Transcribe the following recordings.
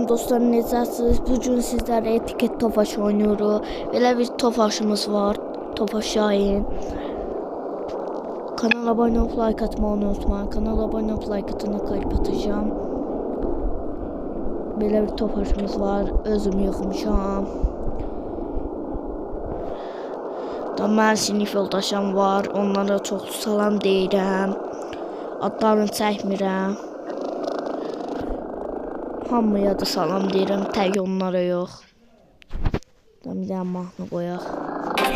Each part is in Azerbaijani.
Dostlar, necəsiniz? Bugün sizlərlə etiket Tofaş oynuyoruz. Belə bir Tofaşımız var. Tofaş Şahin. Kanala abone olup like atmayı unutmayın. Kanala abone olup like atana kalp atacağım. Belə bir Tofaşımız var. Özüm yıxmışam. Da mənim sinif yoldaşım var. Onlara çox salam deyirəm. Adlarını çəkmirəm. Hamıya da salam deyirəm, tək onlara yox. Bir dənə mahnı qoyaq.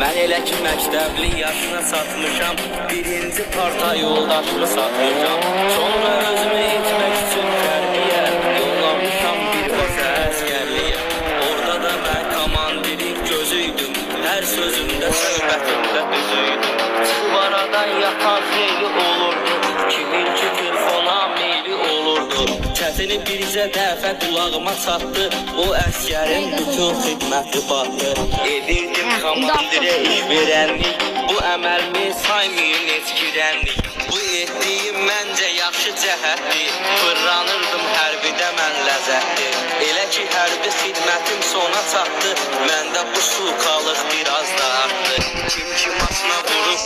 Mən elə ki məktəbli yaşına satmışam, birinci parta yoldaşını satmışam. Sonra özümü etmək üçün tərbiyə yollamışam bir başa əskərliyə. Orada da mən komandirin gözüydüm, hər sözümdə söhbətimdə üzüydüm. Çıxıb aradan yatan xeyli olurdu, kimin ki telefona meyli olurdu. Çətini bircə dəfə qulağıma çatdı, o əskərin bütün xidməti batdı. Edirdim komandirə iş verənlik, bu əməlmi saymayın etkirənlik. Bu etdiyim məncə yaxşı cəhətdir, fırlanırdım hərbidə mən ləzzətdir. Elə ki hərbi xidmətim sona çatdı, məndə bu sulqalıq biraz da artdı. Kim ki maşına vurub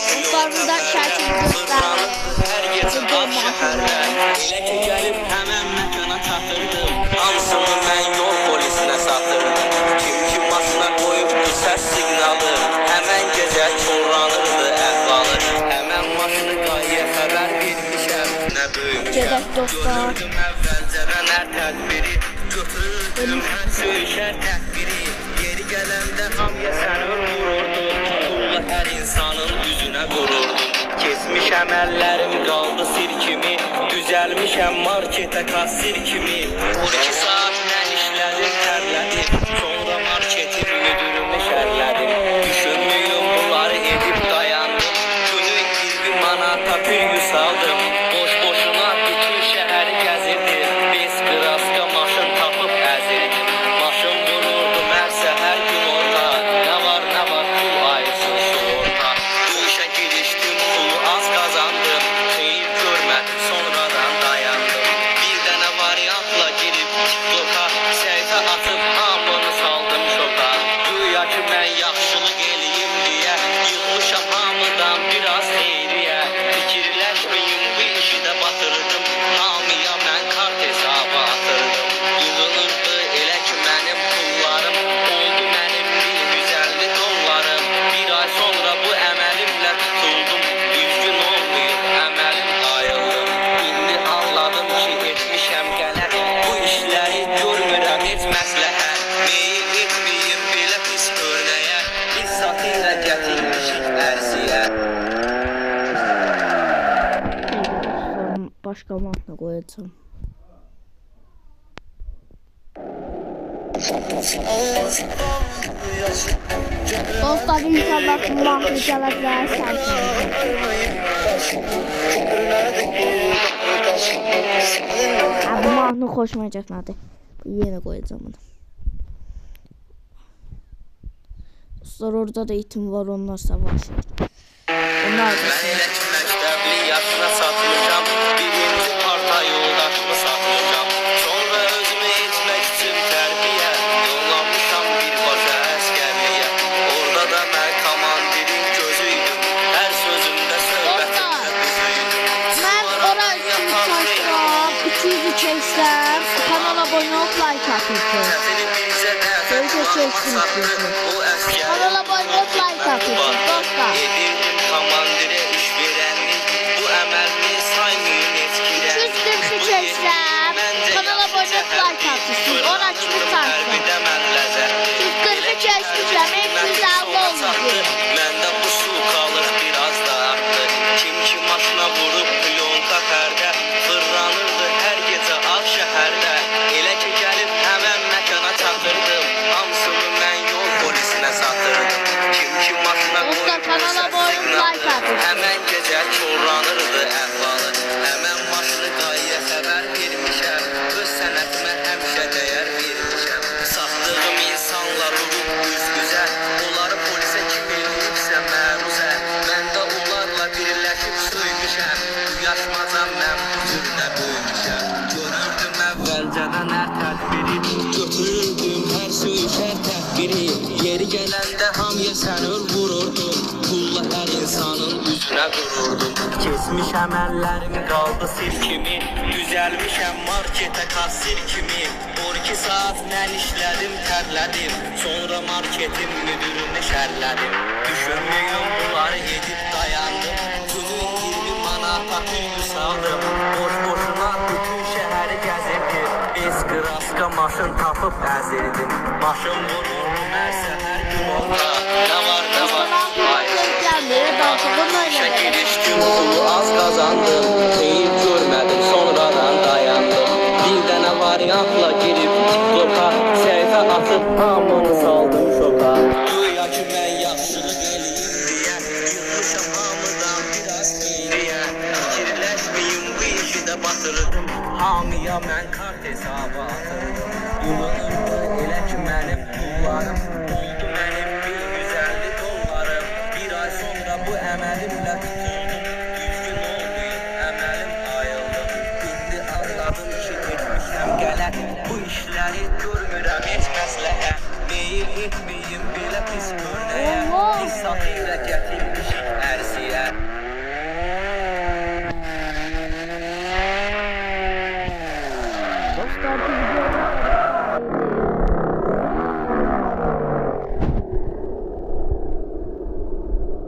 fırlanıb hər gecə ağ şəhərdə. Elə ki gəlib həmən məkana çatırdım, hamısını mən yol polisinə satırdım. Kim ki maşına qoyub səs siqnalı, həmən gecə çorlanırdı əhvalı. Həmən maşını qayıya xəbər vermişəm, nə böyümüşəm. Görürdüm əvvəlcədən hər tədbiri, götürürdüm hər söyüşər təhbiri. Geri gələndə hamıya səni vururdu, pulla hər insanın üzünə vururdum. Kesmişəm əllərim qaldı sir kimi, düzəlmişəm marketə kassir kimi. 12 saat mən işlədim, tərlədim, sonra marketin müdürümü şərlədim. Düşünmüyüm bunları edib dayandım, günün 20 manata pürgü saldım. Boş-boşuna bütün şəhəri gəzirdim, biz qıraska maşın tapıb əzirdim. Maşın vururdum hər səhər gün orta, nə var pul ayırsın şu orta. Bu işə girişdim, pulu az qazandım, xeyir görmədim, sonradan dayandım. Bir dənə variantla girib TikToka, səhifə atıb hamını saldım şoka. Güya ki mən yaxşılıq eləyim deyə, yığmışam hamıdan biraz xeyriyə. Fikirləşməyim bu işi də batırdım, hamıya mən kart hesabı atırdım. Yığılırdı elə ki mənim pullarım, oldu mənim 150 dollarım. Bir ay sonra bu əməlimlə tutuldum, düzgün olmayıb əməlim ayıldım. İndi anladım ki etmişəm qələt, bu işləri görmürəm heç məsləhət. Meyil etməyim belə pis örnəyə, izzatı ilə gətirmişik ərziyə. Başqa mahnı qoyacağım. Dostlar, inşallah bu mahnı gələcək bu mahnı xoşmayacaq nədir? Yenə qoyacağım bunu. Dostlar, orada da itim var, onlar savaşır. Onlar da Mən elə ki məktəbli yaşına satmışam, birinci parta yoldaşımı satmışam. Sonra özümü etmək üçün tərbiyə yollamışam bir başa əskərliyə. Orada da mən komandirin gözüydüm, hər sözümdə söhbətimdə üzüydüm. mən ora 200 keçsəm, kanala abone olup like atacağım. Çətini bircə dəfə qulağıma çatdı, o əskər Kanala abone olup like atacağım dostlar. edirdim komandirə iş verənlik, bu əməlmi saymayın etkirənlik. 243 keçsəm, kanala abone olup like atacağım. Ora kimi tansın. Hərbidə mən ləzzətli. 243 keçmişəm, 250 oldu. Məndə bu sulqalıq biraz da artdı. Kim ki maşına vurub plyonka pərdə, fırlanırdı hər gecə ağ şəhərdə. Elə ki gəlib həmən məkana çatırdım, hamısını mən yol polisinə satırdım. Kim ki maşına Dostlar, qoyub kanala abone gələndə hamıya sən vururdun. Pulla hər insanın üzünə vururdum. Keçmişəm əllərim qaldı sir kimi, düzəlmişəm marketə kassir kimi. 12 saat mən işlədim, tərlədim, sonra marketin müdürünü şərlədim. Düşünmüyüm bunları edib dayandım, günün 20 manata pul saldım. Boş-boşuna bütün şəhəri gəzirdim, S-kraska maşın tapıb əzirdim. Maşın vururdum hər səhər gün olda, nə var nə var, şəkil işkim pulu az qazandım, xeyir görmədim, sonradan dayandım. Bir dənə variantla girib TikToka, səhifə atıb hamını saldım şoka. Güya ki mən yaxşılıq eləyim deyə, yığmışam hamıdan biraz xeyriyə. Fikirləşməyim bu işi də batırdım, hamıya mən kart hesabı atırdım. Yığılırdı elə ki mənim pullarım, oldu mənim 150 dollarım. Bir ay sonra bu əməlimlə tutuldum, düzgün olmayıb əməlim ayıldı. İndi anladım ki etmişəm qələt, bu işləri görmürəm heç məsləhət. Meyil etməyim belə pis görnəyə, pis satıyla gətirmişik ərsiyə. Dostlar, bu video